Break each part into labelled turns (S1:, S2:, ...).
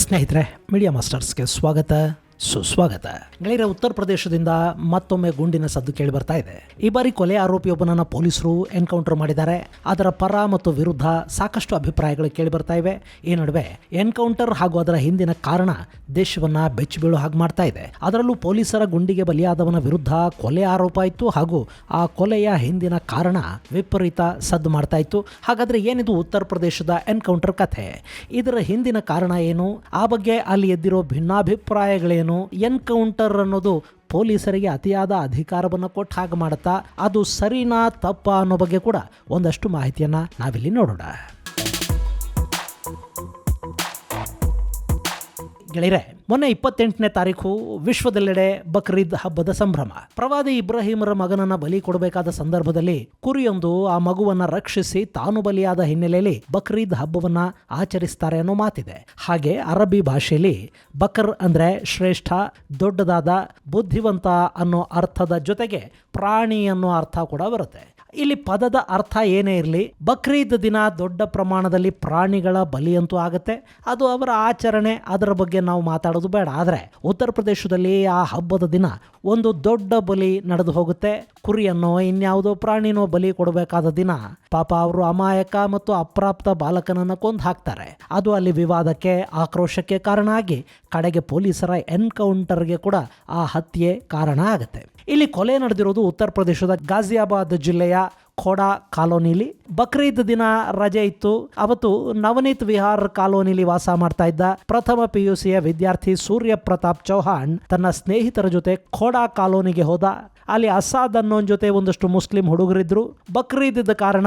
S1: ಸ್ನೇಹಿತರೆ, ಮೀಡಿಯಾ ಮಾಸ್ಟರ್ಸ್ಗೆ ಸ್ವಾಗತ ಸುಸ್ವಾಗತ. ಗೆಳೆಯರ, ಉತ್ತರ ಪ್ರದೇಶದಿಂದ ಮತ್ತೊಮ್ಮೆ ಗುಂಡಿನ ಸದ್ದು ಕೇಳಿ ಬರ್ತಾ ಇದೆ. ಈ ಬಾರಿ ಕೊಲೆ ಆರೋಪಿಯೊಬ್ಬನನ್ನ ಪೊಲೀಸರು ಎನ್ಕೌಂಟರ್ ಮಾಡಿದ್ದಾರೆ. ಅದರ ಪರ ಮತ್ತು ವಿರುದ್ಧ ಸಾಕಷ್ಟು ಅಭಿಪ್ರಾಯಗಳು ಕೇಳಿ ಬರ್ತಾ ಇವೆ. ಈ ನಡುವೆ ಎನ್ಕೌಂಟರ್ ಹಾಗೂ ಅದರ ಹಿಂದಿನ ಕಾರಣ ದೇಶವನ್ನ ಬೆಚ್ಚಿಬೀಳು ಹಾಗೆ ಮಾಡ್ತಾ ಇದೆ. ಅದರಲ್ಲೂ ಪೊಲೀಸರ ಗುಂಡಿಗೆ ಬಲಿಯಾದವನ ವಿರುದ್ಧ ಕೊಲೆ ಆರೋಪ ಇತ್ತು ಹಾಗೂ ಆ ಕೊಲೆಯ ಹಿಂದಿನ ಕಾರಣ ವಿಪರೀತ ಸದ್ದು ಮಾಡ್ತಾ ಇತ್ತು. ಹಾಗಾದ್ರೆ ಏನಿದು ಉತ್ತರ ಪ್ರದೇಶದ ಎನ್ಕೌಂಟರ್ ಕಥೆ? ಇದರ ಹಿಂದಿನ ಕಾರಣ ಏನು? ಆ ಬಗ್ಗೆ ಅಲ್ಲಿ ಎದ್ದಿರೋ ಭಿನ್ನಾಭಿಪ್ರಾಯಗಳೇನು? ಎನ್ಕೌಂಟರ್ ಅನ್ನೋದು ಪೊಲೀಸರಿಗೆ ಅತಿಯಾದ ಅಧಿಕಾರವನ್ನು ಕೊಟ್ಟು ಹಾಗೆ ಮಾಡುತ್ತಾ? ಅದು ಸರಿನಾ ತಪ್ಪಾ ಅನ್ನೋ ಬಗ್ಗೆ ಕೂಡ ಒಂದಷ್ಟು ಮಾಹಿತಿಯನ್ನ ನಾವಿಲ್ಲಿ ನೋಡೋಣ. ಗೆಳೆಯರೆ, ಮೊನ್ನೆ 28ನೇ ತಾರೀಕು ವಿಶ್ವದೆಲ್ಲೆಡೆ ಬಕ್ರೀದ್ ಹಬ್ಬದ ಸಂಭ್ರಮ. ಪ್ರವಾದಿ ಇಬ್ರಾಹಿಮರ ಮಗನನ್ನ ಬಲಿ ಕೊಡಬೇಕಾದ ಸಂದರ್ಭದಲ್ಲಿ ಕುರಿಯೊಂದು ಆ ಮಗುವನ್ನ ರಕ್ಷಿಸಿ ತಾನು ಬಲಿಯಾದ ಹಿನ್ನೆಲೆಯಲ್ಲಿ ಬಕ್ರೀದ್ ಹಬ್ಬವನ್ನ ಆಚರಿಸ್ತಾರೆ ಅನ್ನೋ ಮಾತಿದೆ. ಹಾಗೆ ಅರಬ್ಬಿ ಭಾಷೆಯಲ್ಲಿ ಬಕರ್ ಅಂದ್ರೆ ಶ್ರೇಷ್ಠ, ದೊಡ್ಡದಾದ, ಬುದ್ಧಿವಂತ ಅನ್ನೋ ಅರ್ಥದ ಜೊತೆಗೆ ಪ್ರಾಣಿ ಅನ್ನೋ ಅರ್ಥ ಕೂಡ ಬರುತ್ತೆ. ಇಲ್ಲಿ ಪದದ ಅರ್ಥ ಏನೇ ಇರಲಿ, ಬಕ್ರೀದ್ ದಿನ ದೊಡ್ಡ ಪ್ರಮಾಣದಲ್ಲಿ ಪ್ರಾಣಿಗಳ ಬಲಿಯಂತೂ ಆಗುತ್ತೆ. ಅದು ಅವರ ಆಚರಣೆ, ಅದರ ಬಗ್ಗೆ ನಾವು ಮಾತಾಡೋದು ಬೇಡ. ಆದರೆ ಉತ್ತರ ಪ್ರದೇಶದಲ್ಲಿ ಆ ಹಬ್ಬದ ದಿನ ಒಂದು ದೊಡ್ಡ ಬಲಿ ನಡೆದು ಹೋಗುತ್ತೆ. ಕುರಿಯನ್ನೋ ಇನ್ಯಾವುದೋ ಪ್ರಾಣಿನೋ ಬಲಿ ಕೊಡಬೇಕಾದ ದಿನ ಪಾಪ ಅವರು ಅಮಾಯಕ ಮತ್ತು ಅಪ್ರಾಪ್ತ ಬಾಲಕನನ್ನು ಕೊಂದು ಹಾಕ್ತಾರೆ. ಅದು ಅಲ್ಲಿ ವಿವಾದಕ್ಕೆ, ಆಕ್ರೋಶಕ್ಕೆ ಕಾರಣ ಆಗಿ ಕಡೆಗೆ ಪೊಲೀಸರ ಎನ್ಕೌಂಟರ್ಗೆ ಕೂಡ ಆ ಹತ್ಯೆ ಕಾರಣ ಆಗುತ್ತೆ. ಇಲ್ಲಿ ಕೊಲೆ ನಡೆದಿರೋದು ಉತ್ತರ ಪ್ರದೇಶದ ಗಾಜಿಯಾಬಾದ್ ಜಿಲ್ಲೆಯ ಖೋಡಾ ಕಾಲೋನಿಲಿ. ಬಕ್ರೀದ್ ದಿನ ರಜೆ ಇತ್ತು. ಅವತ್ತು ನವನೀತ್ ವಿಹಾರ್ ಕಾಲೋನಿಲಿ ವಾಸ ಮಾಡ್ತಾ ಇದ್ದ ಪ್ರಥಮ PUCಯ ವಿದ್ಯಾರ್ಥಿ ಸೂರ್ಯ ಪ್ರತಾಪ್ ಚೌಹಾಣ್ ತನ್ನ ಸ್ನೇಹಿತರ ಜೊತೆ ಖೋಡಾ ಕಾಲೋನಿಗೆ ಹೋದ. ಅಲ್ಲಿ ಅಸಾದ್ ಅನ್ನೋನ್ ಜೊತೆ ಒಂದಷ್ಟು ಮುಸ್ಲಿಂ ಹುಡುಗರಿದ್ರು. ಬಕ್ರೀದ್ ಇದ್ದ ಕಾರಣ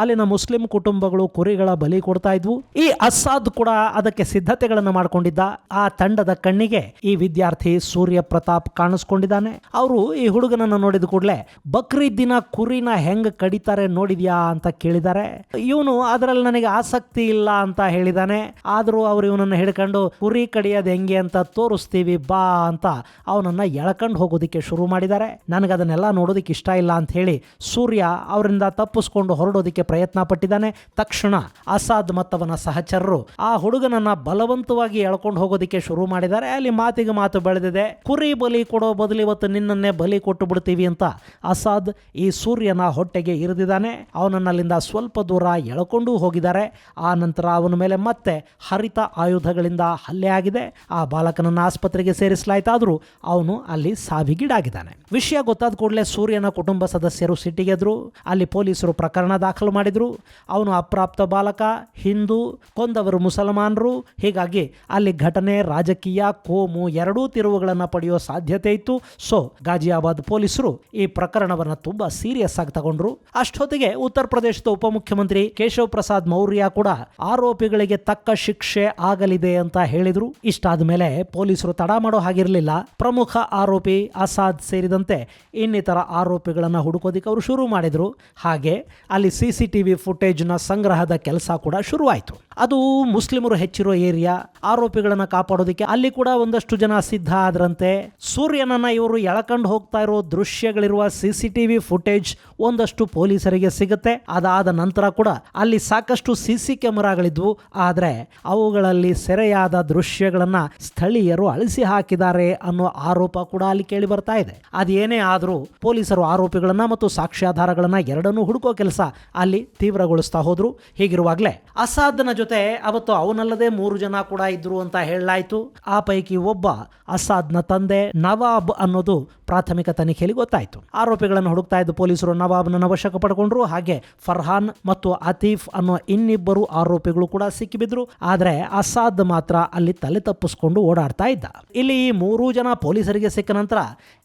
S1: ಅಲ್ಲಿನ ಮುಸ್ಲಿಂ ಕುಟುಂಬಗಳು ಕುರಿಗಳ ಬಲಿ ಕೊಡ್ತಾ ಇದ್ವು. ಈ ಅಸಾದ್ ಕೂಡ ಅದಕ್ಕೆ ಸಿದ್ಧತೆಗಳನ್ನು ಮಾಡ್ಕೊಂಡಿದ್ದ. ಆ ತಂಡದ ಕಣ್ಣಿಗೆ ಈ ವಿದ್ಯಾರ್ಥಿ ಸೂರ್ಯ ಪ್ರತಾಪ್ ಕಾಣಿಸ್ಕೊಂಡಿದ್ದಾನೆ. ಅವರು ಈ ಹುಡುಗನನ್ನು ನೋಡಿದ ಕೂಡಲೇ ಬಕ್ರೀದ್ ದಿನ ಕುರಿನ ಹೆಂಗ್ ಕಡಿತಾರೆ ನೋಡಿದ್ಯಾ ಅಂತ ಕೇಳಿದ್ದಾರೆ. ಇವನು ಅದರಲ್ಲಿ ನನಗೆ ಆಸಕ್ತಿ ಇಲ್ಲ ಅಂತ ಹೇಳಿದಾನೆ. ಆದರೂ ಅವರು ಇವನನ್ನು ಹಿಡ್ಕೊಂಡು ಕುರಿ ಕಡಿಯೋದು ಹೆಂಗೆ ಅಂತ ತೋರಿಸ್ತೀವಿ ಬಾ ಅಂತ ಅವನನ್ನ ಎಳ್ಕೊಂಡು ಹೋಗೋದಿಕ್ಕೆ ಶುರು ಮಾಡಿದ್ದಾರೆ. ನನಗದನ್ನೆಲ್ಲ ನೋಡೋದಕ್ಕೆ ಇಷ್ಟ ಇಲ್ಲ ಅಂತ ಹೇಳಿ ಸೂರ್ಯ ಅವರಿಂದ ತಪ್ಪಿಸ್ಕೊಂಡು ಹೊರಡೋದಕ್ಕೆ ಪ್ರಯತ್ನ ಪಟ್ಟಿದ್ದಾನೆ. ತಕ್ಷಣ ಅಸಾದ್ ಮತ್ತವನ ಸಹಚರರು ಆ ಹುಡುಗನನ್ನ ಬಲವಂತವಾಗಿ ಎಳ್ಕೊಂಡು ಹೋಗೋದಕ್ಕೆ ಶುರು ಮಾಡಿದ್ದಾರೆ. ಅಲ್ಲಿ ಮಾತಿಗೆ ಮಾತು ಬೆಳೆದಿದೆ. ಕುರಿ ಬಲಿ ಕೊಡೋ ಬದಲು ಇವತ್ತು ನಿನ್ನನ್ನೇ ಬಲಿ ಕೊಟ್ಟು ಬಿಡ್ತೀವಿ ಅಂತ ಅಸಾದ್ ಈ ಸೂರ್ಯನ ಹೊಟ್ಟೆಗೆ ಇರಿದಿದ್ದಾನೆ. ಅವನನ್ನ ಅಲ್ಲಿಂದ ಸ್ವಲ್ಪ ದೂರ ಎಳ್ಕೊಂಡು ಹೋಗಿದ್ದಾರೆ. ಆ ನಂತರ ಅವನ ಮೇಲೆ ಮತ್ತೆ ಹರಿತ ಆಯುಧಗಳಿಂದ ಹಲ್ಲೆ ಆಗಿದೆ. ಆ ಬಾಲಕನನ್ನ ಆಸ್ಪತ್ರೆಗೆ ಸೇರಿಸಲಾಯ್ತಾದ್ರೂ ಅವನು ಅಲ್ಲಿ ಸಾವಿಗೀಡಾಗಿದ್ದಾನೆ. ವಿಷಯ ಗೊತ್ತಾದ ಕೂಡಲೇ ಸೂರ್ಯನ ಕುಟುಂಬ ಸದಸ್ಯರು ಸಿಟ್ಟಿಗೆದ್ರು. ಅಲ್ಲಿ ಪೊಲೀಸರು ಪ್ರಕರಣ ದಾಖಲು ಮಾಡಿದ್ರು. ಅವನು ಅಪ್ರಾಪ್ತ ಬಾಲಕ, ಹಿಂದೂ, ಕೊಂದವರು ಮುಸಲ್ಮಾನರು. ಹೀಗಾಗಿ ಅಲ್ಲಿ ಘಟನೆ, ರಾಜಕೀಯ, ಕೋಮು ಎರಡೂ ತಿರುವುಗಳನ್ನು ಪಡೆಯುವ ಸಾಧ್ಯತೆ ಇತ್ತು. ಸೊ ಗಾಜಿಯಾಬಾದ್ ಪೊಲೀಸರು ಈ ಪ್ರಕರಣವನ್ನು ತುಂಬಾ ಸೀರಿಯಸ್ ಆಗಿ ತಗೊಂಡ್ರು. ಅಷ್ಟೊತ್ತಿಗೆ ಉತ್ತರ ಪ್ರದೇಶದ ಉಪಮುಖ್ಯಮಂತ್ರಿ ಕೇಶವ್ ಪ್ರಸಾದ್ ಮೌರ್ಯ ಕೂಡ ಆರೋಪಿಗಳಿಗೆ ತಕ್ಕ ಶಿಕ್ಷೆ ಆಗಲಿದೆ ಅಂತ ಹೇಳಿದ್ರು. ಇಷ್ಟಾದ ಮೇಲೆ ಪೊಲೀಸರು ತಡ ಮಾಡೋ ಹಾಗಿರಲಿಲ್ಲ. ಪ್ರಮುಖ ಆರೋಪಿ ಅಸಾದ್ ಸೇರಿದಂತೆ ಇನ್ನಿತರ ಆರೋಪಿಗಳನ್ನು ಹುಡುಕೋದಿಕ್ಕೆ ಅವರು ಶುರು ಮಾಡಿದ್ರು. ಹಾಗೆ ಅಲ್ಲಿ CCTV ಫುಟೇಜ್ನ ಸಂಗ್ರಹದ ಕೆಲಸ ಕೂಡ ಶುರುವಾಯಿತು. ಅದು ಮುಸ್ಲಿಮರು ಹೆಚ್ಚಿರೋ ಏರಿಯಾ. ಆರೋಪಿಗಳನ್ನು ಕಾಪಾಡೋದಕ್ಕೆ ಅಲ್ಲಿ ಕೂಡ ಒಂದಷ್ಟು ಜನ ಸಿದ್ಧ ಆದ್ರಂತೆ. ಸೂರ್ಯನನ್ನ ಇವರು ಎಳಕೊಂಡು ಹೋಗ್ತಾ ಇರೋ ದೃಶ್ಯಗಳಿರುವ CCTV ಫುಟೇಜ್ ಒಂದಷ್ಟು ಪೊಲೀಸರಿಗೆ ಸಿಗುತ್ತೆ. ಅದಾದ ನಂತರ ಕೂಡ ಅಲ್ಲಿ ಸಾಕಷ್ಟು CC ಕ್ಯಾಮೆರಾಗಳಿದ್ವು. ಆದರೆ ಅವುಗಳಲ್ಲಿ ಸೆರೆಯಾದ ದೃಶ್ಯಗಳನ್ನ ಸ್ಥಳೀಯರು ಅಳಿಸಿ ಹಾಕಿದ್ದಾರೆ ಅನ್ನೋ ಆರೋಪ ಕೂಡ ಅಲ್ಲಿ ಕೇಳಿ ಬರ್ತಾ ಇದೆ. ಅದೇನೇ ಆದರೂ ಪೊಲೀಸರು ಆರೋಪಿಗಳನ್ನ ಮತ್ತು ಸಾಕ್ಷ್ಯಾಧಾರಗಳನ್ನ ಎರಡನ್ನೂ ಹುಡುಕೋ ಕೆಲಸ ಅಲ್ಲಿ ತೀವ್ರಗೊಳಿಸ್ತಾ ಹೋದ್ರು. ಹೀಗಿರುವಾಗಲೇ ಅಸಾದ್ನ ಜೊತೆ ಅವತ್ತು ಅವನಲ್ಲದೆ 3 ಜನ ಕೂಡ ಇದ್ರು ಅಂತ ಹೇಳಲಾಯಿತು. ಆ ಪೈಕಿ ಒಬ್ಬ ಅಸಾದ್ನ ತಂದೆ ನವಾಬ್ ಅನ್ನೋದು ಪ್ರಾಥಮಿಕ ತನಿಖೆಯಲ್ಲಿ ಗೊತ್ತಾಯಿತು. ಆರೋಪಿಗಳನ್ನು ಹುಡುಕ್ತಾ ಇದ್ದ ಪೊಲೀಸರು ನವಾಬ್ನ ವಶಕ್ಕೆ ಪಡ್ಕೊಂಡ್ರು. ಹಾಗೆ ಫರ್ಹಾನ್ ಮತ್ತು ಆತೀಫ್ ಅನ್ನೋ ಇನ್ನಿಬ್ಬರು ಆರೋಪಿಗಳು ಕೂಡ ಸಿಕ್ಕಿಬಿದ್ರು. ಆದರೆ ಅಸಾದ್ ಮಾತ್ರ ಅಲ್ಲಿ ತಲೆ ತಪ್ಪಿಸ್ಕೊಂಡು ಓಡಾಡ್ತಾ ಇದ್ದ. ಇಲ್ಲಿ 3 ಜನ ಪೊಲೀಸರಿಗೆ ಸಿಕ್ಕ ನಂತರ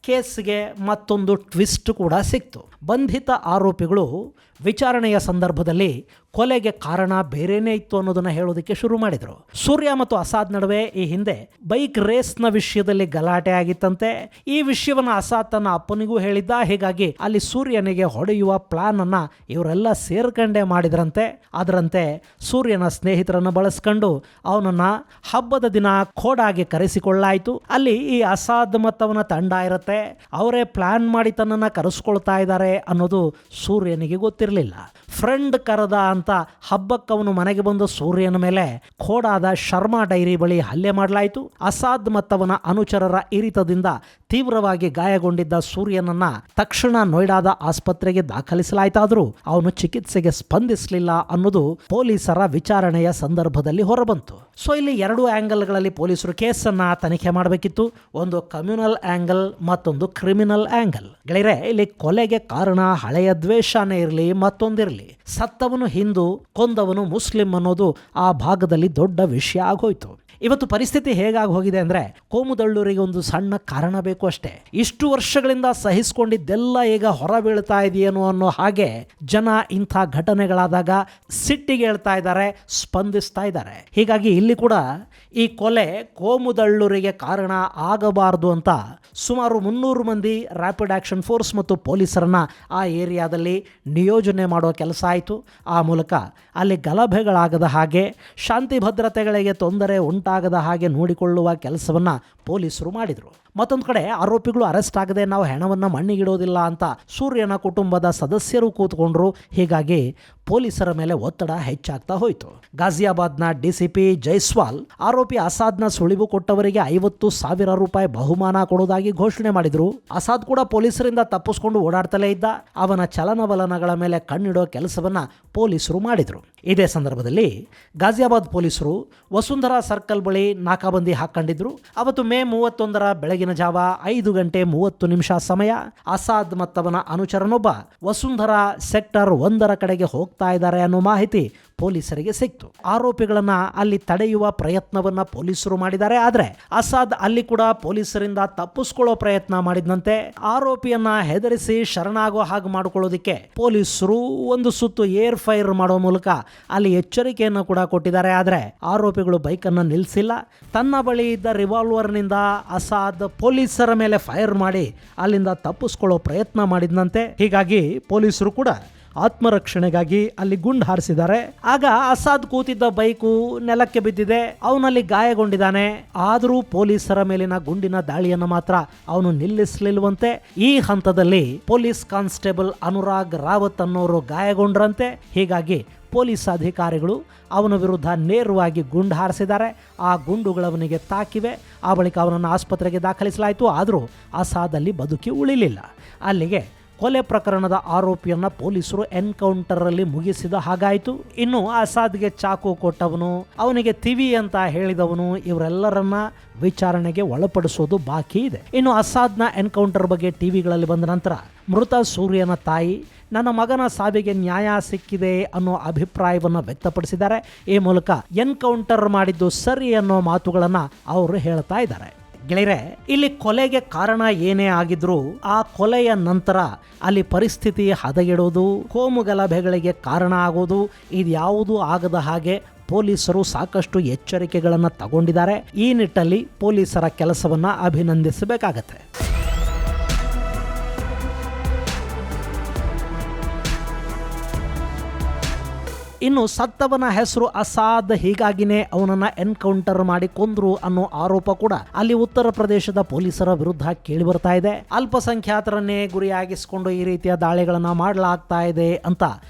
S1: ಕೇಸ್ಗೆ ಮತ್ತೊಂದು ಟ್ವಿಸ್ಟ್ ಕೂಡ ಸಿಕ್ತು. ಬಂಧಿತ ಆರೋಪಿಗಳು ವಿಚಾರಣೆಯ ಸಂದರ್ಭದಲ್ಲಿ ಕೊಲೆಗೆ ಕಾರಣ ಬೇರೆನೇ ಇತ್ತು ಅನ್ನೋದನ್ನ ಹೇಳೋದಕ್ಕೆ ಶುರು ಮಾಡಿದ್ರು. ಸೂರ್ಯ ಮತ್ತು ಅಸಾದ್ ನಡುವೆ ಈ ಹಿಂದೆ ಬೈಕ್ ರೇಸ್ನ ವಿಷಯದಲ್ಲಿ ಗಲಾಟೆ ಆಗಿತ್ತಂತೆ. ಈ ವಿಷಯವನ್ನ ಅಸಾದ್ ತನ್ನ ಅಪ್ಪನಿಗೂ ಹೇಳಿದ್ದ. ಹೀಗಾಗಿ ಅಲ್ಲಿ ಸೂರ್ಯನಿಗೆ ಹೊಡೆಯುವ ಪ್ಲಾನ್ ಅನ್ನ ಇವರೆಲ್ಲ ಸೇರ್ಕಂಡೇ ಮಾಡಿದ್ರಂತೆ. ಅದರಂತೆ ಸೂರ್ಯನ ಸ್ನೇಹಿತರನ್ನು ಬಳಸ್ಕೊಂಡು ಅವನನ್ನ ಹಬ್ಬದ ದಿನ ಖೋಡಾಗೆ ಕರೆಸಿಕೊಳ್ಳಾಯಿತು. ಅಲ್ಲಿ ಈ ಅಸಾದ್ ಮತ್ತವನ ತಂಡ ಇರುತ್ತೆ. ಅವರೇ ಪ್ಲಾನ್ ಮಾಡಿ ತನ್ನನ್ನ ಕರೆಸ್ಕೊಳ್ತಾ ಇದ್ದಾರೆ ಅನ್ನೋದು ಸೂರ್ಯನಿಗೆ ಗೊತ್ತಿರಲಿಲ್ಲ. ಫ್ರೆಂಡ್ ಕರೆದ ಅಂತ ಹಬ್ಬಕ್ಕವನು ಮನೆಗೆ ಬಂದ ಸೂರ್ಯನ ಮೇಲೆ ಖೋಡಾದ ಶರ್ಮಾ ಡೈರಿ ಬಳಿ ಹಲ್ಲೆ ಮಾಡಲಾಯಿತು. ಅಸಾದ್ ಮತ್ತವನ ಅನುಚರರ ಇರಿತದಿಂದ ತೀವ್ರವಾಗಿ ಗಾಯಗೊಂಡಿದ್ದ ಸೂರ್ಯನನ್ನ ತಕ್ಷಣ ನೋಯ್ಡಾದ ಆಸ್ಪತ್ರೆಗೆ ದಾಖಲಿಸಲಾಯಿತಾದರೂ ಅವನು ಚಿಕಿತ್ಸೆಗೆ ಸ್ಪಂದಿಸಲಿಲ್ಲ ಅನ್ನೋದು ಪೊಲೀಸರ ವಿಚಾರಣೆಯ ಸಂದರ್ಭದಲ್ಲಿ ಹೊರಬಂತು. ಸೊ ಇಲ್ಲಿ ಎರಡು ಆಂಗಲ್ಗಳಲ್ಲಿ ಪೊಲೀಸರು ಕೇಸನ್ನ ತನಿಖೆ ಮಾಡಬೇಕಿತ್ತು. ಒಂದು ಕಮ್ಯುನಲ್ ಆಂಗಲ್, ಮತ್ತೊಂದು ಕ್ರಿಮಿನಲ್ ಆಂಗಲ್. ಗೆಳೆಯರೆ, ಇಲ್ಲಿ ಕೊಲೆಗೆ ಕಾರಣ ಹಳೆಯ ದ್ವೇಷನೇ ಇರಲಿ ಮತ್ತೊಂದಿರಲಿ, ಸತ್ತವನು ಹಿಂದೂ, ಕೊಂದವನು ಮುಸ್ಲಿಂ ಅನ್ನೋದು ಆ ಭಾಗದಲ್ಲಿ ದೊಡ್ಡ ವಿಷಯ ಆಗೋಯ್ತು. ಇವತ್ತು ಪರಿಸ್ಥಿತಿ ಹೇಗಾಗಿ ಹೋಗಿದೆ ಅಂದರೆ, ಕೋಮುದಳ್ಳೂರಿಗೆ ಒಂದು ಸಣ್ಣ ಕಾರಣ ಬೇಕು ಅಷ್ಟೇ. ಇಷ್ಟು ವರ್ಷಗಳಿಂದ ಸಹಿಸಿಕೊಂಡಿದ್ದೆಲ್ಲ ಈಗ ಹೊರ ಬೀಳ್ತಾ ಇದೆಯೇನೋ ಅನ್ನೋ ಹಾಗೆ ಜನ ಇಂಥ ಘಟನೆಗಳಾದಾಗ ಸಿಟ್ಟಿಗೆ ಹೇಳ್ತಾ ಇದ್ದಾರೆ, ಸ್ಪಂದಿಸ್ತಾ ಇದ್ದಾರೆ. ಹೀಗಾಗಿ ಇಲ್ಲಿ ಕೂಡ ಈ ಕೊಲೆ ಕೋಮುದಳ್ಳೂರಿಗೆ ಕಾರಣ ಆಗಬಾರದು ಅಂತ ಸುಮಾರು 300 ಮಂದಿ ರ್ಯಾಪಿಡ್ ಆಕ್ಷನ್ ಫೋರ್ಸ್ ಮತ್ತು ಪೊಲೀಸರನ್ನ ಆ ಏರಿಯಾದಲ್ಲಿ ನಿಯೋಜನೆ ಮಾಡುವ ಕೆಲಸ ಆಯಿತು. ಆ ಮೂಲಕ ಅಲ್ಲಿ ಗಲಭೆಗಳಾಗದ ಹಾಗೆ, ಶಾಂತಿ ಭದ್ರತೆಗಳಿಗೆ ತೊಂದರೆ ಉಂಟಾಗದ ಹಾಗೆ ನೋಡಿಕೊಳ್ಳುವ ಕೆಲಸವನ್ನು ಪೊಲೀಸರು ಮಾಡಿದರು. ಮತ್ತೊಂದು ಕಡೆ ಆರೋಪಿಗಳು ಅರೆಸ್ಟ್ ಆಗದೆ ನಾವು ಹೆಣವನ್ನು ಮಣ್ಣಿಗಿಡೋದಿಲ್ಲ ಅಂತ ಸೂರ್ಯನ ಕುಟುಂಬದ ಸದಸ್ಯರು ಕೂತ್ಕೊಂಡ್ರು. ಹೀಗಾಗಿ ಪೊಲೀಸರ ಮೇಲೆ ಒತ್ತಡ ಹೆಚ್ಚಾಗ್ತಾ ಹೋಯಿತು. ಗಾಜಿಯಾಬಾದ್ನ ಡಿಸಿಪಿ ಜೈಸ್ವಾಲ್ ಆರೋಪಿ ಅಸಾದ್ನ ಸುಳಿವು ಕೊಟ್ಟವರಿಗೆ 50,000 ರೂಪಾಯಿ ಬಹುಮಾನ ಕೊಡುವುದಾಗಿ ಘೋಷಣೆ ಮಾಡಿದ್ರು. ಅಸಾದ್ ಕೂಡ ಪೊಲೀಸರಿಂದ ತಪ್ಪಿಸ್ಕೊಂಡು ಓಡಾಡ್ತಲೇ ಇದ್ದ. ಅವನ ಚಲನವಲನಗಳ ಮೇಲೆ ಕಣ್ಣಿಡೋ ಕೆಲಸವನ್ನ ಪೊಲೀಸರು ಮಾಡಿದ್ರು. ಇದೇ ಸಂದರ್ಭದಲ್ಲಿ ಗಾಜಿಯಾಬಾದ್ ಪೊಲೀಸರು ವಸುಂಧರಾ ಸರ್ಕಲ್ ಬಳಿ ನಾಕಾಬಂದಿ ಹಾಕೊಂಡಿದ್ರು. ಅವತ್ತು ಮೇ 31ರ ಬೆಳಗಿನ ಜಾವ 5:30 ಸಮಯ ಅಸಾದ್ ಮತ್ತವನ ಅನುಚರನೊಬ್ಬ ವಸುಂಧರಾ ಸೆಕ್ಟರ್ 1ರ ಕಡೆಗೆ ಹೋಗ್ತಾ ಇದ್ದಾರೆ ಅನ್ನೋ ಮಾಹಿತಿ ಪೊಲೀಸರಿಗೆ ಸಿಕ್ತು. ಆರೋಪಿಗಳನ್ನ ಅಲ್ಲಿ ತಡೆಯುವ ಪ್ರಯತ್ನವನ್ನ ಪೊಲೀಸರು ಮಾಡಿದ್ದಾರೆ. ಆದ್ರೆ ಅಸಾದ್ ಅಲ್ಲಿ ಕೂಡ ಪೊಲೀಸರಿಂದ ತಪ್ಪಿಸ್ಕೊಳ್ಳೋ ಪ್ರಯತ್ನ ಮಾಡಿದಂತೆ. ಆರೋಪಿಯನ್ನ ಹೆದರಿಸಿ ಶರಣಾಗೋ ಹಾಗೆ ಮಾಡಿಕೊಳ್ಳೋದಿಕ್ಕೆ ಪೊಲೀಸರು ಒಂದು ಸುತ್ತು ಏರ್ ಫೈರ್ ಮಾಡೋ ಮೂಲಕ ಅಲ್ಲಿ ಎಚ್ಚರಿಕೆಯನ್ನು ಕೂಡ ಕೊಟ್ಟಿದ್ದಾರೆ. ಆದ್ರೆ ಆರೋಪಿಗಳು ಬೈಕನ್ನು ನಿಲ್ಲಿಸಿಲ್ಲ. ತನ್ನ ಬಳಿ ಇದ್ದ ರಿವಾಲ್ವರ್ನಿಂದ ಅಸಾದ್ ಪೊಲೀಸರ ಮೇಲೆ ಫೈರ್ ಮಾಡಿ ಅಲ್ಲಿಂದ ತಪ್ಪಿಸ್ಕೊಳ್ಳೋ ಪ್ರಯತ್ನ ಮಾಡಿದಂತೆ. ಹೀಗಾಗಿ ಪೊಲೀಸರು ಕೂಡ ಆತ್ಮರಕ್ಷಣೆಗಾಗಿ ಅಲ್ಲಿ ಗುಂಡು ಹಾರಿಸಿದ್ದಾರೆ. ಆಗ ಅಸಾದ್ ಕೂತಿದ್ದ ಬೈಕು ನೆಲಕ್ಕೆ ಬಿದ್ದಿದೆ. ಅವನಲ್ಲಿ ಗಾಯಗೊಂಡಿದ್ದಾನೆ. ಆದರೂ ಪೊಲೀಸರ ಮೇಲಿನ ಗುಂಡಿನ ದಾಳಿಯನ್ನು ಮಾತ್ರ ಅವನು ನಿಲ್ಲಿಸಲಿಲ್ವಂತೆ. ಈ ಹಂತದಲ್ಲಿ ಪೊಲೀಸ್ ಕಾನ್ಸ್ಟೇಬಲ್ ಅನುರಾಗ್ ರಾವತ್ ಅನ್ನೋರು ಗಾಯಗೊಂಡ್ರಂತೆ. ಹೀಗಾಗಿ ಪೊಲೀಸ್ ಅಧಿಕಾರಿಗಳು ಅವನ ವಿರುದ್ಧ ನೇರವಾಗಿ ಗುಂಡು ಹಾರಿಸಿದ್ದಾರೆ. ಆ ಗುಂಡುಗಳು ಅವನಿಗೆ ತಾಕಿವೆ. ಆ ಬಳಿಕ ಅವನನ್ನು ಆಸ್ಪತ್ರೆಗೆ ದಾಖಲಿಸಲಾಯಿತು. ಆದರೂ ಅಸಾದ್ ಅಲ್ಲಿ ಬದುಕಿ ಉಳಿಲಿಲ್ಲ. ಅಲ್ಲಿಗೆ ಕೊಲೆ ಪ್ರಕರಣದ ಆರೋಪಿಯನ್ನ ಪೊಲೀಸರು ಎನ್ಕೌಂಟರ್ ಅಲ್ಲಿ ಮುಗಿಸಿದ ಹಾಗಾಯಿತು. ಇನ್ನು ಅಸಾದ್ಗೆ ಚಾಕು ಕೊಟ್ಟವನು, ಅವನಿಗೆ ತಿವಿ ಅಂತ ಹೇಳಿದವನು, ಇವರೆಲ್ಲರನ್ನ ವಿಚಾರಣೆಗೆ ಒಳಪಡಿಸೋದು ಬಾಕಿ ಇದೆ. ಇನ್ನು ಅಸಾದ್ನ ಎನ್ಕೌಂಟರ್ ಬಗ್ಗೆ ಟಿವಿಗಳಲ್ಲಿ ಬಂದ ನಂತರ ಮೃತ ಸೂರ್ಯನ ತಾಯಿ ನನ್ನ ಮಗನ ಸಾವಿಗೆ ನ್ಯಾಯ ಸಿಕ್ಕಿದೆ ಅನ್ನೋ ಅಭಿಪ್ರಾಯವನ್ನು ವ್ಯಕ್ತಪಡಿಸಿದ್ದಾರೆ. ಈ ಮೂಲಕ ಎನ್ಕೌಂಟರ್ ಮಾಡಿದ್ದು ಸರಿ ಅನ್ನೋ ಮಾತುಗಳನ್ನ ಅವರು ಹೇಳ್ತಾ ಇದ್ದಾರೆ. ಗೆಳೆಯರೆ, ಇಲ್ಲಿ ಕೊಲೆಗೆ ಕಾರಣ ಏನೇ ಆಗಿದ್ರು ಆ ಕೊಲೆಯ ನಂತರ ಅಲ್ಲಿ ಪರಿಸ್ಥಿತಿ ಹದಗೆಡೋದು, ಕೋಮು ಗಲಭೆಗಳಿಗೆ ಕಾರಣ ಆಗೋದು ಇದ್ಯಾವುದೂ ಆಗದ ಹಾಗೆ ಪೊಲೀಸರು ಸಾಕಷ್ಟು ಎಚ್ಚರಿಕೆಗಳನ್ನು ತಗೊಂಡಿದ್ದಾರೆ. ಈ ನಿಟ್ಟಲ್ಲಿ ಪೊಲೀಸರ ಕೆಲಸವನ್ನ ಅಭಿನಂದಿಸಬೇಕಾಗತ್ತೆ. ಇನ್ನು ಸತ್ತವನ ಹೆಸರು ಅಸಾದ್, ಹೀಗಾಗಿನೇ ಅವನನ್ನ ಎನ್ಕೌಂಟರ್ ಮಾಡಿ ಕೊಂದ್ರು ಅನ್ನೋ ಆರೋಪ ಕೂಡ ಅಲ್ಲಿ ಉತ್ತರ ಪ್ರದೇಶದ ಪೊಲೀಸರ ವಿರುದ್ಧ ಕೇಳಿ ಬರ್ತಾ ಇದೆ. ಅಲ್ಪಸಂಖ್ಯಾತರನ್ನೇ ಗುರಿಯಾಗಿಸಿಕೊಂಡು ಈ ರೀತಿಯ ದಾಳಿಗಳನ್ನ ಮಾಡಲಾಗ್ತಾ ಇದೆ ಅಂತ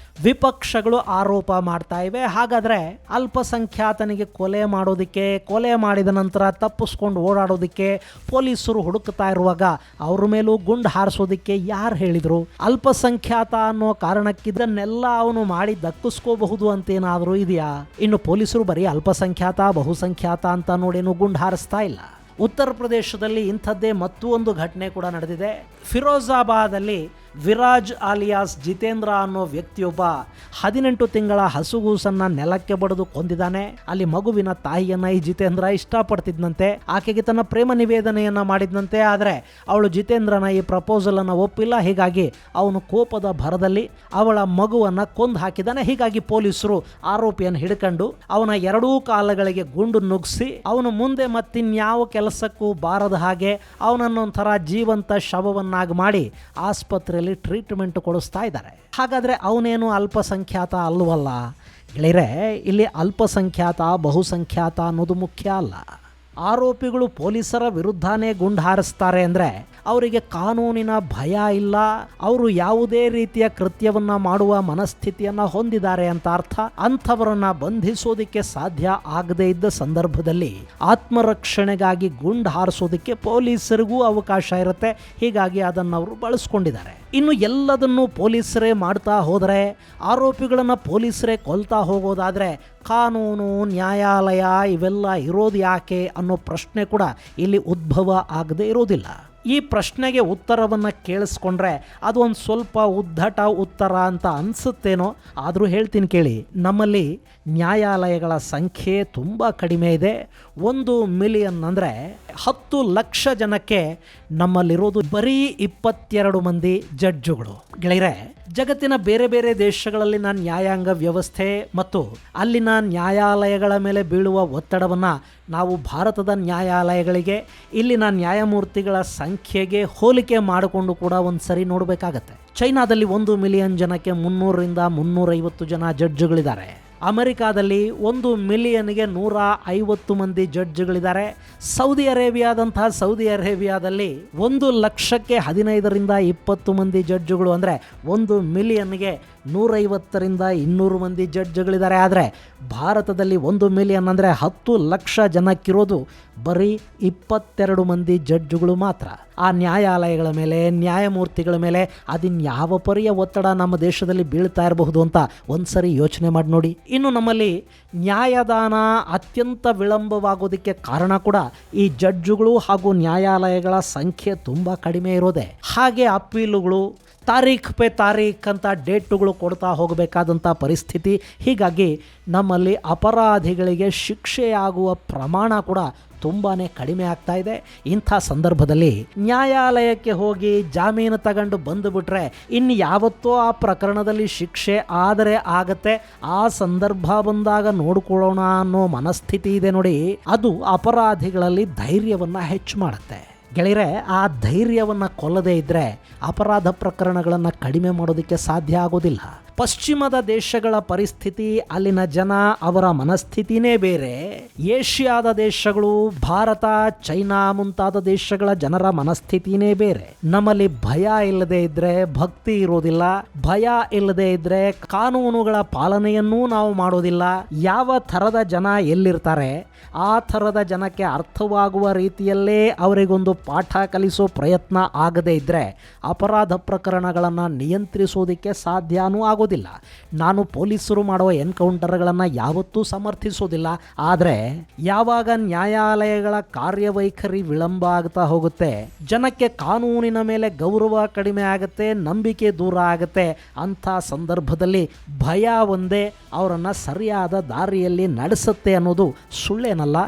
S1: ವಿಪಕ್ಷಗಳು ಆರೋಪ ಮಾಡ್ತಾ ಇವೆ. ಹಾಗಾದ್ರೆ ಅಲ್ಪಸಂಖ್ಯಾತನಿಗೆ ಕೊಲೆ ಮಾಡೋದಿಕ್ಕೆ, ಕೊಲೆ ಮಾಡಿದ ನಂತರ ತಪ್ಪಿಸ್ಕೊಂಡು ಓಡಾಡೋದಿಕ್ಕೆ ಪೊಲೀಸರು ಹುಡುಕ್ತಾ ಇರುವಾಗ ಅವ್ರ ಮೇಲೂ ಗುಂಡು ಹಾರಿಸೋದಿಕ್ಕೆ ಯಾರು ಹೇಳಿದ್ರು? ಅಲ್ಪಸಂಖ್ಯಾತ ಅನ್ನೋ ಕಾರಣಕ್ಕಿದ್ದನ್ನೆಲ್ಲ ಅವನು ಮಾಡಿ ದಕ್ಕಿಸ್ಕೋಬಹುದು ಅಂತೇನಾದ್ರೂ ಇದೆಯಾ? ಇನ್ನು ಪೊಲೀಸರು ಬರೀ ಅಲ್ಪಸಂಖ್ಯಾತ ಬಹುಸಂಖ್ಯಾತ ಅಂತ ನೋಡೇನು ಗುಂಡು ಹಾರಿಸ್ತಾ ಇಲ್ಲ. ಉತ್ತರ ಪ್ರದೇಶದಲ್ಲಿ ಇಂಥದ್ದೇ ಮತ್ತೊಂದು ಘಟನೆ ಕೂಡ ನಡೆದಿದೆ. ಫಿರೋಜಾಬಾದ್ ಅಲ್ಲಿ ವಿರಾಜ್ ಆಲಿಯಾಸ್ ಜಿತೇಂದ್ರ ಅನ್ನೋ ವ್ಯಕ್ತಿಯೊಬ್ಬ 18 ತಿಂಗಳ ಹಸುಗೂಸನ್ನ ನೆಲಕ್ಕೆ ಬಡಿದು ಕೊಂದಿದ್ದಾನೆ. ಅಲ್ಲಿ ಮಗುವಿನ ತಾಯಿಯನ್ನ ಈ ಜಿತೇಂದ್ರ ಇಷ್ಟಪಡ್ತಿದ್ನಂತೆ. ಆಕೆಗೆ ತನ್ನ ಪ್ರೇಮ ನಿವೇದನೆಯನ್ನ ಮಾಡಿದ್ನಂತೆ. ಆದರೆ ಅವಳು ಜಿತೇಂದ್ರನ ಈ ಪ್ರಪೋಸಲ್ ಅನ್ನ ಒಪ್ಪಿಲ್ಲ. ಹೀಗಾಗಿ ಅವನು ಕೋಪದ ಭರದಲ್ಲಿ ಅವಳ ಮಗುವನ್ನ ಕೊಂದು ಹಾಕಿದ್ದಾನೆ. ಹೀಗಾಗಿ ಪೊಲೀಸರು ಆರೋಪಿಯನ್ನು ಹಿಡ್ಕೊಂಡು ಅವನ ಎರಡೂ ಕಾಲಗಳಿಗೆ ಗುಂಡು ನುಗ್ಗಿಸಿ ಅವನು ಮುಂದೆ ಮತ್ತಿನ್ಯಾವ ಕೆಲಸಕ್ಕೂ ಬಾರದ ಹಾಗೆ ಅವನನ್ನೊಂಥರ ಜೀವಂತ ಶವವನ್ನಾಗಿ ಮಾಡಿ ಆಸ್ಪತ್ರೆಯಲ್ಲಿ ಟ್ರೀಟ್ಮೆಂಟ್ ಕೊಡಿಸ್ತಾ ಇದ್ದಾರೆ. ಹಾಗಾದರೆ ಅವನೇನು ಅಲ್ಪಸಂಖ್ಯಾತ ಅಲ್ವಲ್ಲ ಗೆಳೆಯರೆ. ಇಲ್ಲಿ ಅಲ್ಪಸಂಖ್ಯಾತ ಬಹುಸಂಖ್ಯಾತ ಅನ್ನೋದು ಮುಖ್ಯ ಅಲ್ಲ. ಆರೋಪಿಗಳು ಪೊಲೀಸರ ವಿರುದ್ಧನೇ ಗುಂಡು ಹಾರಿಸ್ತಾರೆ ಅಂದರೆ ಅವರಿಗೆ ಕಾನೂನಿನ ಭಯ ಇಲ್ಲ, ಅವರು ಯಾವುದೇ ರೀತಿಯ ಕೃತ್ಯವನ್ನ ಮಾಡುವ ಮನಸ್ಥಿತಿಯನ್ನ ಹೊಂದಿದ್ದಾರೆ ಅಂತ ಅರ್ಥ. ಅಂಥವರನ್ನ ಬಂಧಿಸೋದಿಕ್ಕೆ ಸಾಧ್ಯ ಆಗದೇ ಇದ್ದ ಸಂದರ್ಭದಲ್ಲಿ ಆತ್ಮರಕ್ಷಣೆಗಾಗಿ ಗುಂಡು ಹಾರಿಸೋದಿಕ್ಕೆ ಪೊಲೀಸರಿಗೂ ಅವಕಾಶ ಇರುತ್ತೆ. ಹೀಗಾಗಿ ಅದನ್ನು ಅವರು ಬಳಸ್ಕೊಂಡಿದ್ದಾರೆ. ಇನ್ನು ಎಲ್ಲದನ್ನು ಪೊಲೀಸರೇ ಮಾಡ್ತಾ ಹೋದರೆ, ಆರೋಪಿಗಳನ್ನು ಪೊಲೀಸರೇ ಕೊಲ್ತಾ ಹೋಗೋದಾದರೆ ಕಾನೂನು ನ್ಯಾಯಾಲಯ ಇವೆಲ್ಲ ಇರೋದು ಯಾಕೆ ಅನ್ನೋ ಪ್ರಶ್ನೆ ಕೂಡ ಇಲ್ಲಿ ಉದ್ಭವ ಆಗದೇ ಇರೋದಿಲ್ಲ. ಈ ಪ್ರಶ್ನೆಗೆ ಉತ್ತರವನ್ನು ಕೇಳಿಸ್ಕೊಂಡ್ರೆ ಅದು ಒಂದು ಸ್ವಲ್ಪ ಉದ್ದಟ ಉತ್ತರ ಅಂತ ಅನಿಸುತ್ತೇನೋ, ಆದರೂ ಹೇಳ್ತೀನಿ ಕೇಳಿ. ನಮ್ಮಲ್ಲಿ ನ್ಯಾಯಾಲಯಗಳ ಸಂಖ್ಯೆ ತುಂಬ ಕಡಿಮೆ ಇದೆ. 1 ಮಿಲಿಯನ್ ಅಂದರೆ 10 ಲಕ್ಷ ಜನಕ್ಕೆ ನಮ್ಮಲ್ಲಿರೋದು ಬರೀ 22 ಮಂದಿ ಜಡ್ಜುಗಳು. ಗೆಳೆಯರೆ, ಜಗತ್ತಿನ ಬೇರೆ ಬೇರೆ ದೇಶಗಳಲ್ಲಿನ ನ್ಯಾಯಾಂಗ ವ್ಯವಸ್ಥೆ ಮತ್ತು ಅಲ್ಲಿನ ನ್ಯಾಯಾಲಯಗಳ ಮೇಲೆ ಬೀಳುವ ಒತ್ತಡವನ್ನು ನಾವು ಭಾರತದ ನ್ಯಾಯಾಲಯಗಳಿಗೆ ಇಲ್ಲಿನ ನ್ಯಾಯಮೂರ್ತಿಗಳ ಸಂಖ್ಯೆಗೆ ಹೋಲಿಕೆ ಮಾಡಿಕೊಂಡು ಕೂಡ ಒಂದು ಸರಿ ನೋಡಬೇಕಾಗತ್ತೆ. ಚೈನಾದಲ್ಲಿ 1 ಮಿಲಿಯನ್ ಜನಕ್ಕೆ 300ರಿಂದ 350 ಜನ ಜಡ್ಜುಗಳಿದ್ದಾರೆ. ಅಮೆರಿಕಾದಲ್ಲಿ 1 ಮಿಲಿಯನ್ಗೆ 150 ಮಂದಿ ಜಡ್ಜ್ಗಳಿದ್ದಾರೆ. ಸೌದಿ ಅರೇಬಿಯಾದಲ್ಲಿ 1 ಲಕ್ಷಕ್ಕೆ 15ರಿಂದ 20 ಮಂದಿ ಜಡ್ಜುಗಳು, ಅಂದರೆ 1 ಮಿಲಿಯನ್ಗೆ 150ರಿಂದ 200 ಮಂದಿ ಜಡ್ಜ್ಗಳಿದ್ದಾರೆ. ಆದರೆ ಭಾರತದಲ್ಲಿ 1 ಮಿಲಿಯನ್ ಅಂದರೆ 10 ಲಕ್ಷ ಜನಕ್ಕಿರೋದು ಬರೀ 22 ಮಂದಿ ಜಡ್ಜುಗಳು ಮಾತ್ರ. ಆ ನ್ಯಾಯಾಲಯಗಳ ಮೇಲೆ, ನ್ಯಾಯಮೂರ್ತಿಗಳ ಮೇಲೆ ಅದಿನ್ಯಾವ ಪರಿಯ ಒತ್ತಡ ನಮ್ಮ ದೇಶದಲ್ಲಿ ಬೀಳ್ತಾ ಇರಬಹುದು ಅಂತ ಒಂದ್ಸರಿ ಯೋಚನೆ ಮಾಡಿ ನೋಡಿ. ಇನ್ನು ನಮ್ಮಲ್ಲಿ ನ್ಯಾಯದಾನ ಅತ್ಯಂತ ವಿಳಂಬವಾಗೋದಕ್ಕೆ ಕಾರಣ ಕೂಡ ಈ ಜಡ್ಜುಗಳು ಹಾಗೂ ನ್ಯಾಯಾಲಯಗಳ ಸಂಖ್ಯೆ ತುಂಬ ಕಡಿಮೆ ಇರೋದೆ. ಹಾಗೆ ಅಪ್ಪೀಲುಗಳು ತಾರೀಖ್ ಅಂತ ಡೇಟುಗಳು ಕೊಡ್ತಾ ಹೋಗಬೇಕಾದಂಥ ಪರಿಸ್ಥಿತಿ. ಹೀಗಾಗಿ ನಮ್ಮಲ್ಲಿ ಅಪರಾಧಿಗಳಿಗೆ ಶಿಕ್ಷೆಯಾಗುವ ಪ್ರಮಾಣ ಕೂಡ ತುಂಬಾ ಕಡಿಮೆ ಆಗ್ತಾ ಇದೆ. ಇಂಥ ಸಂದರ್ಭದಲ್ಲಿ ನ್ಯಾಯಾಲಯಕ್ಕೆ ಹೋಗಿ ಜಾಮೀನು ತಗೊಂಡು ಬಂದುಬಿಟ್ರೆ ಇನ್ನು ಯಾವತ್ತೋ ಆ ಪ್ರಕರಣದಲ್ಲಿ ಶಿಕ್ಷೆ ಆದರೆ ಆಗತ್ತೆ, ಆ ಸಂದರ್ಭ ಬಂದಾಗ ನೋಡ್ಕೊಳ್ಳೋಣ ಅನ್ನೋ ಮನಸ್ಥಿತಿ ಇದೆ ನೋಡಿ. ಅದು ಅಪರಾಧಿಗಳಲ್ಲಿ ಧೈರ್ಯವನ್ನು ಹೆಚ್ಚು ಮಾಡುತ್ತೆ. ಗೆಳೆಯರೆ, ಆ ಧೈರ್ಯವನ್ನು ಕೊಲ್ಲದೇ ಇದ್ದರೆ ಅಪರಾಧ ಪ್ರಕರಣಗಳನ್ನು ಕಡಿಮೆ ಮಾಡೋದಕ್ಕೆ ಸಾಧ್ಯ ಆಗೋದಿಲ್ಲ. ಪಶ್ಚಿಮದ ದೇಶಗಳ ಪರಿಸ್ಥಿತಿ, ಅಲ್ಲಿನ ಜನ, ಅವರ ಮನಸ್ಥಿತಿನೇ ಬೇರೆ. ಏಷ್ಯಾದ ದೇಶಗಳು, ಭಾರತ, ಚೈನಾ ಮುಂತಾದ ದೇಶಗಳ ಜನರ ಮನಸ್ಥಿತಿನೇ ಬೇರೆ. ನಮ್ಮಲ್ಲಿ ಭಯ ಇಲ್ಲದೆ ಇದ್ರೆ ಭಕ್ತಿ ಇರೋದಿಲ್ಲ, ಭಯ ಇಲ್ಲದೆ ಇದ್ರೆ ಕಾನೂನುಗಳ ಪಾಲನೆಯನ್ನೂ ನಾವು ಮಾಡೋದಿಲ್ಲ. ಯಾವ ಥರದ ಜನ ಎಲ್ಲಿರ್ತಾರೆ ಆ ಥರದ ಜನಕ್ಕೆ ಅರ್ಥವಾಗುವ ರೀತಿಯಲ್ಲೇ ಅವರಿಗೊಂದು ಪಾಠ ಕಲಿಸೋ ಪ್ರಯತ್ನ ಆಗದೇ ಇದ್ದರೆ ಅಪರಾಧ ಪ್ರಕರಣಗಳನ್ನು ನಿಯಂತ್ರಿಸೋದಕ್ಕೆ ಸಾಧ್ಯನೂ ಆಗೋದಿಲ್ಲ. ನಾನು ಪೊಲೀಸರು ಮಾಡುವ ಎನ್ಕೌಂಟರ್ಗಳನ್ನು ಯಾವತ್ತೂ ಸಮರ್ಥಿಸೋದಿಲ್ಲ. ಆದರೆ ಯಾವಾಗ ನ್ಯಾಯಾಲಯಗಳ ಕಾರ್ಯವೈಖರಿ ವಿಳಂಬ ಆಗ್ತಾ ಹೋಗುತ್ತೆ, ಜನಕ್ಕೆ ಕಾನೂನಿನ ಮೇಲೆ ಗೌರವ ಕಡಿಮೆ ಆಗುತ್ತೆ, ನಂಬಿಕೆ ದೂರ ಆಗುತ್ತೆ, ಅಂಥ ಸಂದರ್ಭದಲ್ಲಿ ಭಯ ಒಂದೇ ಅವರನ್ನು ಸರಿಯಾದ ದಾರಿಯಲ್ಲಿ ನಡೆಸುತ್ತೆ ಅನ್ನೋದು ಸುಳ್ಳೇನಲ್ಲ.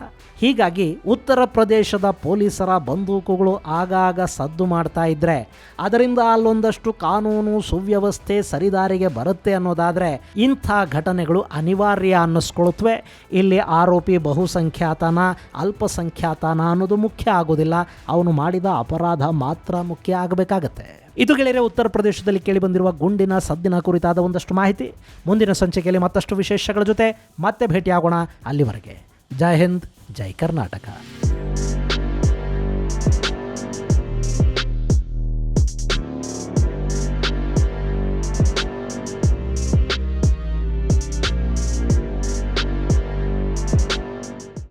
S1: ಹೀಗಾಗಿ ಉತ್ತರ ಪ್ರದೇಶದ ಪೊಲೀಸರ ಬಂದೂಕುಗಳು ಆಗಾಗ ಸದ್ದು ಮಾಡ್ತಾ ಇದ್ರೆ ಅದರಿಂದ ಅಲ್ಲೊಂದಷ್ಟು ಕಾನೂನು ಸುವ್ಯವಸ್ಥೆ ಸರಿದಾರಿಗೆ ಬರುತ್ತೆ ಅನ್ನೋದಾದರೆ ಇಂಥ ಘಟನೆಗಳು ಅನಿವಾರ್ಯ ಅನ್ನಿಸ್ಕೊಳ್ತವೆ. ಇಲ್ಲಿ ಆರೋಪಿ ಬಹುಸಂಖ್ಯಾತನ ಅಲ್ಪಸಂಖ್ಯಾತನ ಅನ್ನೋದು ಮುಖ್ಯ ಆಗೋದಿಲ್ಲ, ಅವನು ಮಾಡಿದ ಅಪರಾಧ ಮಾತ್ರ ಮುಖ್ಯ ಆಗಬೇಕಾಗತ್ತೆ. ಇದು ಗೆಳೆಯರೆ, ಉತ್ತರ ಪ್ರದೇಶದಲ್ಲಿ ಕೇಳಿಬಂದಿರುವ ಗುಂಡಿನ ಸದ್ದಿನ ಕುರಿತಾದ ಒಂದಷ್ಟು ಮಾಹಿತಿ. ಮುಂದಿನ ಸಂಚಿಕೆಯಲ್ಲಿ ಮತ್ತಷ್ಟು ವಿಶೇಷಗಳ ಜೊತೆ ಮತ್ತೆ ಭೇಟಿಯಾಗೋಣ. ಅಲ್ಲಿವರೆಗೆ ಜೈ ಹಿಂದ್, ಜೈ ಕರ್ನಾಟಕ.